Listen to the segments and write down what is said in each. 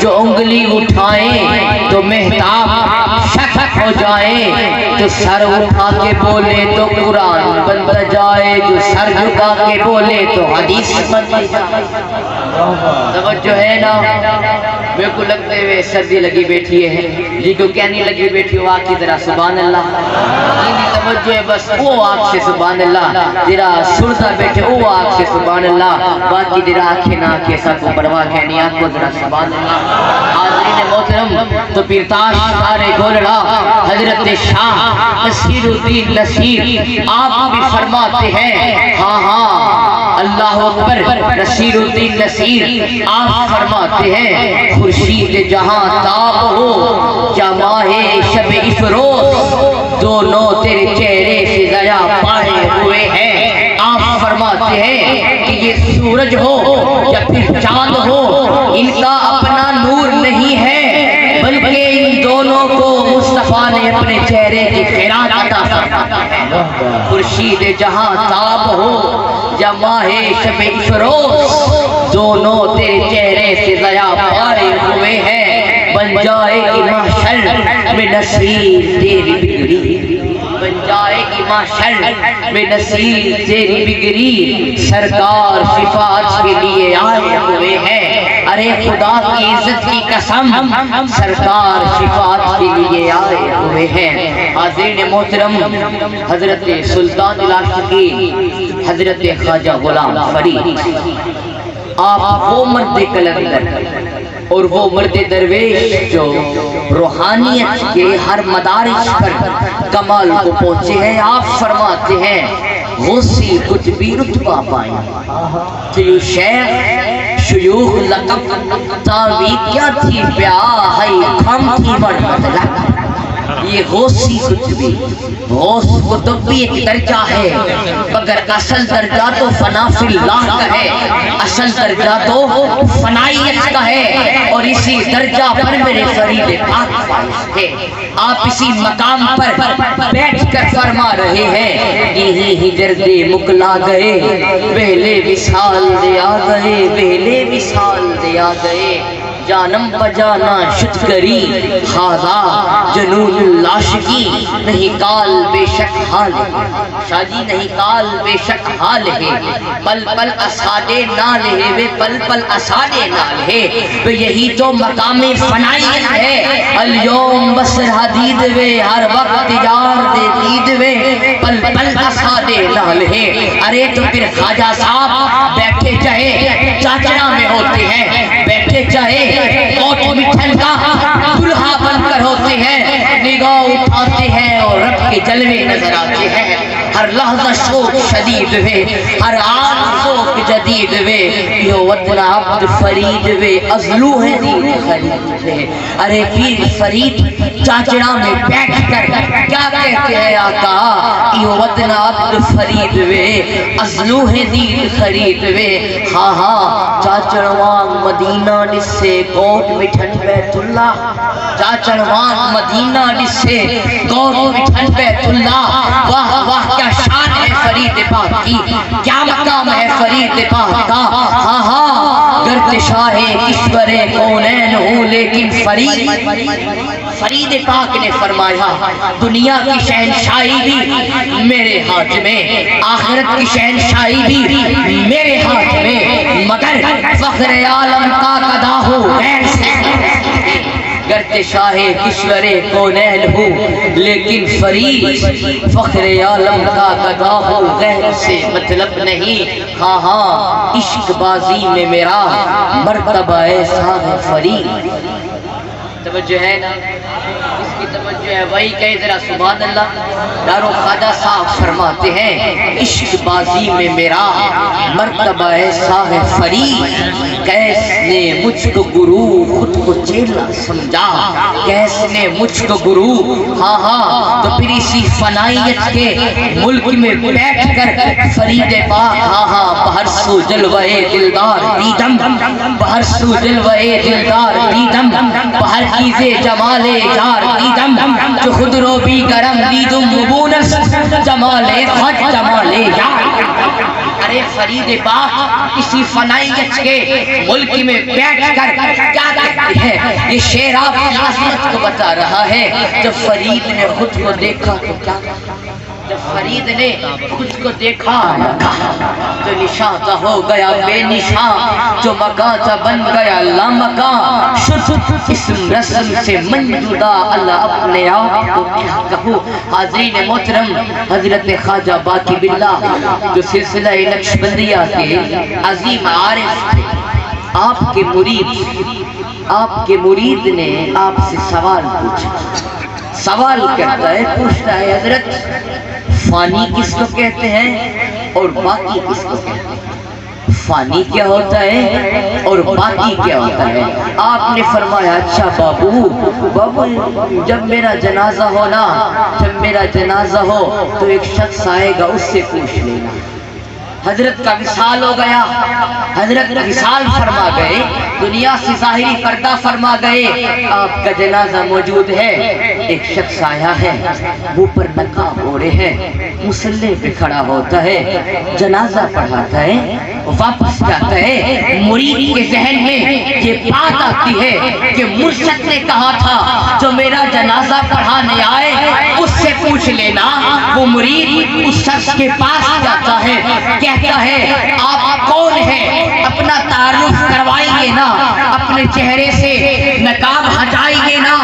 جو انگلی اٹھائیں تو مہتاب شفق ہو جائے، جو سر اٹھا کے بولے تو قرآن بن جائے، جو سر جھکا کے بولے تو حدیث بن جائے۔ توجہ ہے نا؟ میرے کو لگتے ہوئے سردی لگی بیٹھی ہے جی کو کہنی لگی بیٹھی ہو آگ کی طرح سبحان اللہ، توجہ ہے بس وہ آگ سے سبحان اللہ، جرا سرتا بیٹھے وہ آگ سے سبحان اللہ، باقی جرا آنکھیں نہ کے سب کو پرواہ کہنی آگ کو ذرا سبحان اللہ۔ حاضرین محترم، تو پیرتاش سارے گولڑا حضرت شاہ نصیر الدین نصیر آپ بھی فرماتے ہیں، ہاں ہاں اللہ اکبر، نصیر الدین نصیر آپ فرماتے ہیں، خورشید جہاں تاب ہو یا ماہ شب افروز، دونوں تیرے چہرے سے ضیا پائے ہوئے ہیں۔ آپ فرماتے ہیں کہ یہ سورج ہو یا پھر چاند ہو، ان کا اپنا نور نہیں ہے، بلکہ ان دونوں کو مصطفیٰ نے اپنے چہرے کی خیرات عطا فرمائی ہے۔ خورشید جہاں تاب ہو یا ماہ شب افروز، دونوں تیرے چہرے سے ضیا پائے ہوئے ہیں، بن جائے گی محشر میں نصیر تیری بگڑی، بن جائے گی محشر میں نصیر تیری بگڑی، سرکار شفاعت کے لیے آئے ہوئے ہیں۔ ارے خدا کی عزت کی قسم، سرکار شفاعت کے لیے آئے ہوئے ہیں۔ حاضرین محترم، حضرت سلطان العاشقین حضرت خواجہ غلام فرید آپ وہ مرد کلندر اور وہ مرد درویش جو روحانیت کے ہر مدارج پر کمال کو پہنچے ہیں، آپ فرماتے ہیں غوثی کچھ بھی رتبہ پائیں، تو شیخ شیوخ لقب تاوی کیا تھی پیاہ کھم تھی بڑھ مطلق، یہ غوثی کچھ بھی، غوث قطب بھی ایک درجہ ہے، مگر اصل درجہ تو فنا فی اللہ کا ہے، اصل درجہ تو فنائیت کا ہے، اور اسی درجہ پر میرے فرید پاک فائز تھے۔ آپ اسی مقام پر بیٹھ کر فرما رہے ہیں، یہی ہجر دے مکلا گئے، پہلے وصال دے آ گئے، پہلے وصال دے آ گئے، جانم بجانا شتکری خاضا جنون العاشقی، نہیں کال بے شک حال ہے، شاہ جی نہیں کال بے شک حال ہے، پل پل اسادے نال ہے، وے پل پل اسادے نال ہے، تو یہی تو مقام فنائیت ہے۔ الیوم بسر حدید وے ہر وقت جار دے دید وے، پل پل اسادے نال ہے۔ ارے تو پھر خواجہ صاحب بیٹھے چاہے چاچڑا میں ہوتے ہیں، بیٹھے چاہے کوٹ مٹھن کا دلہا بن کر ہوتے ہیں، نگاہ اٹھاتے ہیں اور رب کے جلوے نظر آتے ہیں، ہر لحظہ شوق شدید وے، ہر آن ذوق جدید وے، یہ وطن عبد فرید وے، ازلو ہے دین خرید وے۔ ارے پیر فرید چاچڑا میں بیٹھ کر کیا کہتے ہیں آقا، یہ وطن عبد فرید وے، ازلو ہے دین خرید وے۔ ہاں ہاں چاچڑوان مدینہ نسے کوٹ مٹھن بیت اللہ، چاچڑوان مدینہ نسے کوٹ مٹھن بیت اللہ، واہ واہ کیا شان ہے فرید پاک کی، کیا مقام ہے فرید پاک کا۔ ہاں ہاں گرد شاہ کشور کونین ہوں لیکن فرید پاک نے فرمایا دنیا کی شہنشاہی بھی میرے ہاتھ میں، آخرت کی شہنشاہی بھی میرے ہاتھ میں، مگر فخر عالم کا قضا ہو غیر سے، گرد شاہ کشور کونین ہوں لیکن فرید فخر عالم کا قضا ہو غیر سے مطلب نہیں۔ ہاں ہاں عشق بازی میں میرا مرتبہ ایسا ہے فرید، توجہ ہے نا، اس کی توجہ ہے، وہی کہے ذرا سبحان اللہ۔ دارو خواجہ صاحب فرماتے ہیں عشق بازی میں میرا مرتبہ ایسا ہے فرید، کیس نے مجھ کو گرو خود کو چیلا سمجھا، کیس نے مجھ کو گرو، ہاں ہاں تو پھر اسی فنائیت کے ملک میں بیٹھ کر فرید پاک ہاں ہاں بہر سو جلوے دلدار دیدم، بہر سو جلوے دلدار دیدم، بہر چیزے جمال جار دیدم، جو خود رو بھی گرم دیدم مبونس جمال خود جمال یار۔ ارے فرید پاک اسی فنائیت کے ملک میں بیٹھ کر کیا کہتا کرتی ہے۔ یہ شعر آپ کی عظمت کو بتا رہا ہے۔ جب فرید نے خود کو دیکھا تو کیا، جب فرید نے خود کو دیکھا تو نشاں تھا ہو گیا بے نشاں، جو مکاں تھا بن گیا لامکاں، شد اسم رسم سے من جدا، اللہ اپنے آپ کو کیا کہوں۔ حاضرین محترم، حضرت خواجہ باقی باللہ جو سلسلہ نقشبندیہ کے عظیم عارف تھے، آپ کے مرید نے آپ سے سوال پوچھا۔ سوال کرتا ہے، پوچھتا ہے حضرت فانی کس کو کہتے ہیں اور باقی کس کو کہتے ہیں؟ فانی کیا ہوتا ہے اور باقی کیا ہوتا ہے؟ آپ نے فرمایا اچھا بابو جب میرا جنازہ ہو نا، جب میرا جنازہ ہو تو ایک شخص آئے گا، اس سے پوچھ لینا۔ حضرت کا وصال ہو گیا، حضرت وصال فرما گئے، دنیا سے ظاہری پردہ فرما گئے، آپ کا جنازہ موجود ہے۔ ایک شخص آیا ہے، وہ پر نقاب اوڑھے ہیں، مصلی پہ کھڑا ہوتا ہے، جنازہ پڑھاتا ہے، واپس جاتا ہے۔ مرید کے ذہن میں یہ بات آتی ہے کہ مرشد نے کہا تھا جو میرا جنازہ پڑھانے آئے اس سے پوچھ لینا۔ وہ مرید اس شخص کے پاس جاتا ہے، کہتا ہے آپ کون ہیں، اپنا تعارف کروائیے نا، اپنے چہرے سے نقاب ہٹائیے نا۔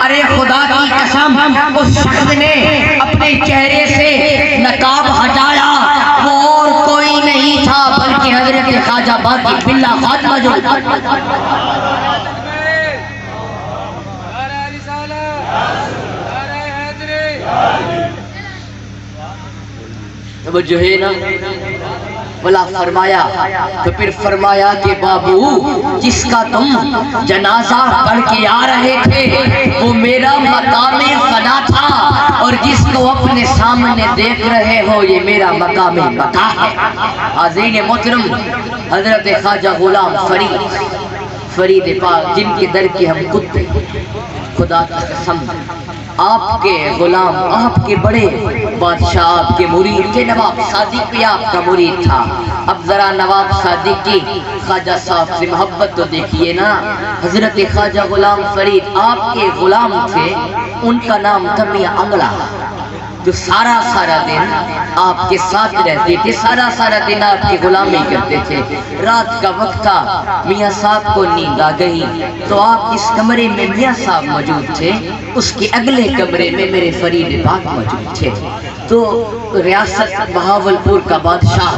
ارے خدا کی قسم، اس شخص نے اپنے چہرے سے نقاب ہٹایا، وہ اور کوئی نہیں تھا بلکہ حضرت خواجہ باقی باللہ خاتمہ جو جو ہے نا بلا فرمایا۔ تو پھر فرمایا کہ بابو جس کا تم جنازہ پڑھ کے آ رہے تھے وہ میرا مقام فنا تھا، اور جس کو اپنے سامنے دیکھ رہے ہو یہ میرا مقام بقا ہے۔ حاضرین محترم، حضرت خواجہ غلام فرید پاک جن کے در کے ہم خود خدا کی قسم، آپ کے غلام، آپ کے بڑے بادشاہ، آپ کے مرید تھے۔ نواب صادق بھی آپ کا مرید تھا۔ اب ذرا نواب صادق کی خواجہ صاحب سے محبت تو دیکھیے نا۔ حضرت خواجہ غلام فرید آپ کے غلام تھے، ان کا نام تھا میاں انگڑا، جو سارا دن آپ کے ساتھ رہتے تھے، سارا دن آپ کی غلامی کرتے تھے۔ رات کا وقت تھا، میاں صاحب کو نیند آ گئی تو آپ اس کمرے میں میاں صاحب موجود تھے، اس کے اگلے کمرے میں میرے فرید پاک موجود تھے۔ تو ریاست بہاولپور کا بادشاہ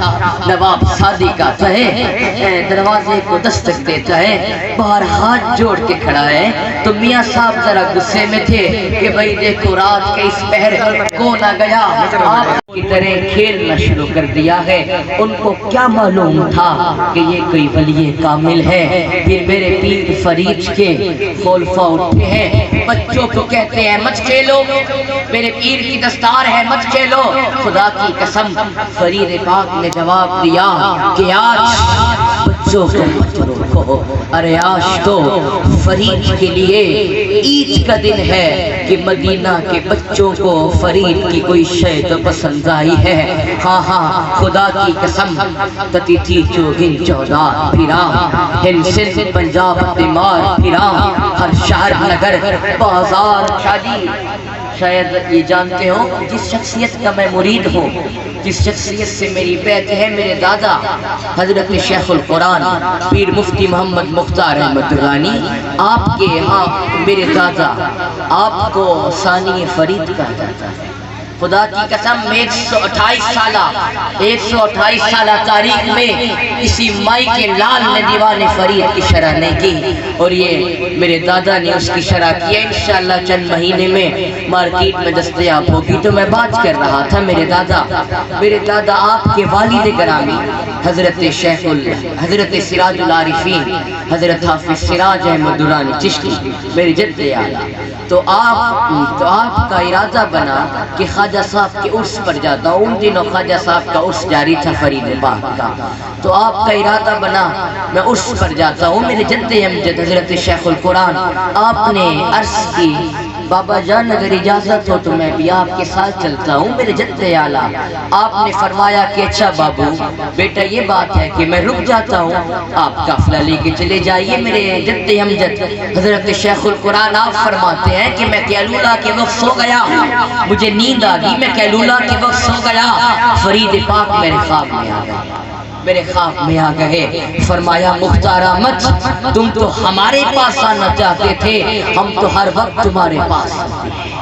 نواب صادق آتا ہے، دروازے کو دستک دیتا ہے، باہر ہاتھ جوڑ کے کھڑا ہے۔ تو میاں صاحب ذرا غصے میں تھے کہ بھائی دیکھو رات کے اس پہر کون آ گیا، آپ کی طرح کھیلنا شروع کر دیا ہے۔ ان کو کیا معلوم تھا کہ یہ کوئی ولی کامل ہے۔ پھر میرے پیر فرید کے خلفاء اٹھے ہیں، بچوں کو کہتے ہیں مت کھیلو، میرے پیر کی دستار ہے مت کھیلو۔ خدا کی قسم فرید پاک نے جواب دیا کہ آج بچوں کو مت روکو، ارے آج تو فرید کے لیے عید کا دن ہے کہ مدینہ کے بچوں کو فرید کی کوئی شے تو پسند آئی ہے۔ ہاں خدا کی قسم، تتی تھی چوگن 14 پھرا، ہند سندھ پنجاب تیمار پھرا، ہر شہر نگر بازار شادی۔ شاید یہ جانتے ہو جس شخصیت کا میں مرید ہوں، جس شخصیت سے میری بیعت ہے، میرے دادا حضرت شیخ القرآن پیر مفتی محمد مختار احمد درانی، آپ کے ہاں میرے دادا آپ کو ثانی فرید کہا جاتا ہے۔ خدا کی قسم 128 سالہ تاریخ میں اسی مائی کے لال نے دیوان فرید کی شرح نہیں کی، اور یہ میرے دادا نے اس کی شرح کی ہے۔ انشاءاللہ چند مہینے میں مارکیٹ میں دستیاب ہوگی۔ تو میں بات کر رہا تھا میرے دادا آپ کے والد گرامی حضرت حضرت سراج العارفین حضرت حافظ سراج احمد درانی چشتی میری جد اعلیٰ، تو آپ کا ارادہ بنا کہ خواجہ صاحب کے عرس پر جاتا ہوں۔ ان دنوں خواجہ صاحب کا عرس جاری تھا فرید پاک کا، تو آپ کا ارادہ بنا میں عرس پر جاتا ہوں۔ میرے جد امجد حضرت شیخ القرآن آپ نے عرض کی بابا جان اگر اجازت ہو تو میں بھی آپ کے ساتھ چلتا ہوں میرے جد اعلیٰ۔ آپ نے فرمایا کہ اچھا بابو بیٹا یہ بات ہے کہ میں رک جاتا ہوں، آپ قافلہ لے کے چلے جائیے میرے جد امجد۔ حضرت شیخ القرآن آپ فرماتے ہیں کہ میں قیلولہ کے وقت سو گیا، مجھے نیند آ گئی، میں قیلولہ کے وقت سو گیا، فرید پاک میرے خواب میں آ گئے، میرے خواب میں آ گئے۔ فرمایا مختار احمد تم تو ہمارے پاس آنا چاہتے تھے، ہم تو ہر وقت تمہارے پاس ہوتے ہیں،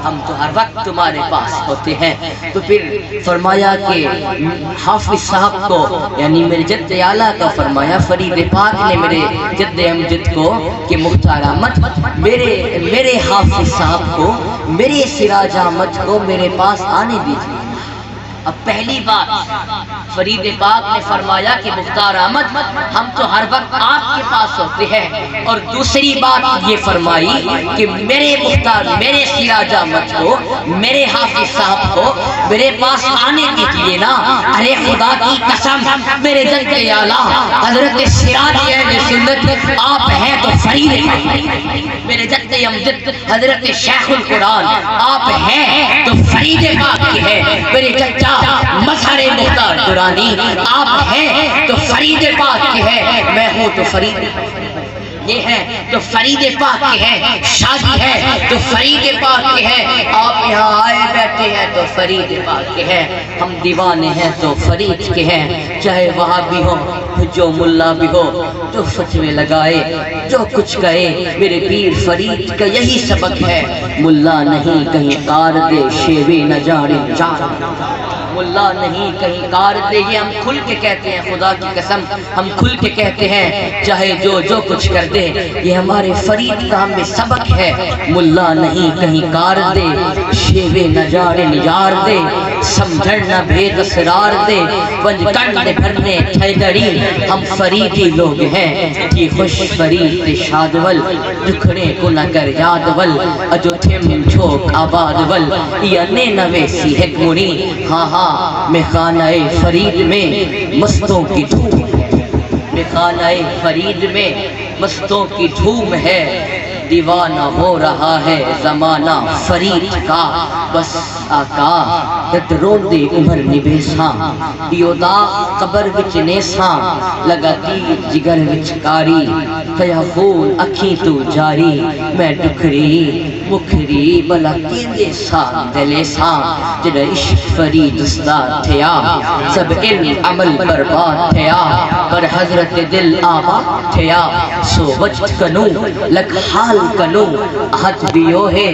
ہم تو ہر وقت تمہارے پاس ہوتے ہیں۔ تو پھر فرمایا کہ حافظ صاحب کو یعنی میرے جد اعلیٰ کا فرمایا، فرید پاک نے میرے جد امجد کو کہ مختار احمد میرے حافظ صاحب کو، میرے سراج احمد کو میرے پاس آنے دیجیے۔ اب پہلی بات فرید پاک نے فرمایا کہ مختار احمد ہم تو ہر وقت آپ کے پاس ہوتے ہیں، اور دوسری بات یہ فرمائی کہ میرے مختار میرے سراج احمد کو، میرے حافظ صاحب کو میرے پاس آنے دیجیے نا۔ ارے خدا کی قسم میرے جد اعلیٰ حضرت سراج اہل سنت آپ ہیں تو فرید پاک، میرے جد امجد حضرت شیخ القرآن آپ ہیں تو فرید پاک کے ہیں، میرے چچا مظہر مختار درانی آپ ہیں تو فرید پاک کے ہیں، میں ہوں تو فرید یہ ہے تو فرید پاک کے ہیں، شادی ہے تو فرید پاک کے ہیں، آپ یہاں آئے بیٹھے ہیں تو فرید پاک کے ہیں، ہم دیوانے ہیں تو فرید کے ہیں، چاہے وہاں بھی ہو جو ملا بھی ہو، جو فتوے لگائے جو کچھ کہے، میرے پیر فرید کا یہی سبق ہے، ملا نہیں کہیں کار دے شیوے نہ جاڑے جان، ملا نہیں کہیں کار دے، یہ ہم کھل کے کہتے ہیں، خدا کی قسم ہم کھل کے کہتے ہیں، چاہے جو کچھ کر دے، یہ ہمارے فرید کا ہمیں سبق ہے، ملا نہیں کہیں کار دے شیوے نہ جاڑے نجار دے، سمجھڑ نہ بھید اسرار دے، ونج کنڈ بھرنے ٹھیدڑی، ہم فریدی لوگ ہیں کہ خوش فرید شادول، دکھڑے کو نہ کر یادول، اجو تھم چھوک آبادول، یہ نوے سی حکمونی، ہاں ہاں میں خانہ فرید میں مستوں کی دھوم، میں خانہ فرید میں مستوں کی دھوم ہے، دیوانہ ہو رہا ہے زمانہ فرید کا، بس آقا جد روندے عمر نبیساں، دیودا قبر وچ نیساں، لگاتی جگر وچ کاری، کیا خون اکھی تو جاری، میں ڈکھری مکھری بلا کیندے سان دلے سان، جڑا عشق فرید استاد تھیا، سب علم عمل برباد تھیا، پر حضرت دل آباد تھیا، سو وجد کنو لکھ حال کنو، احد بیو ہے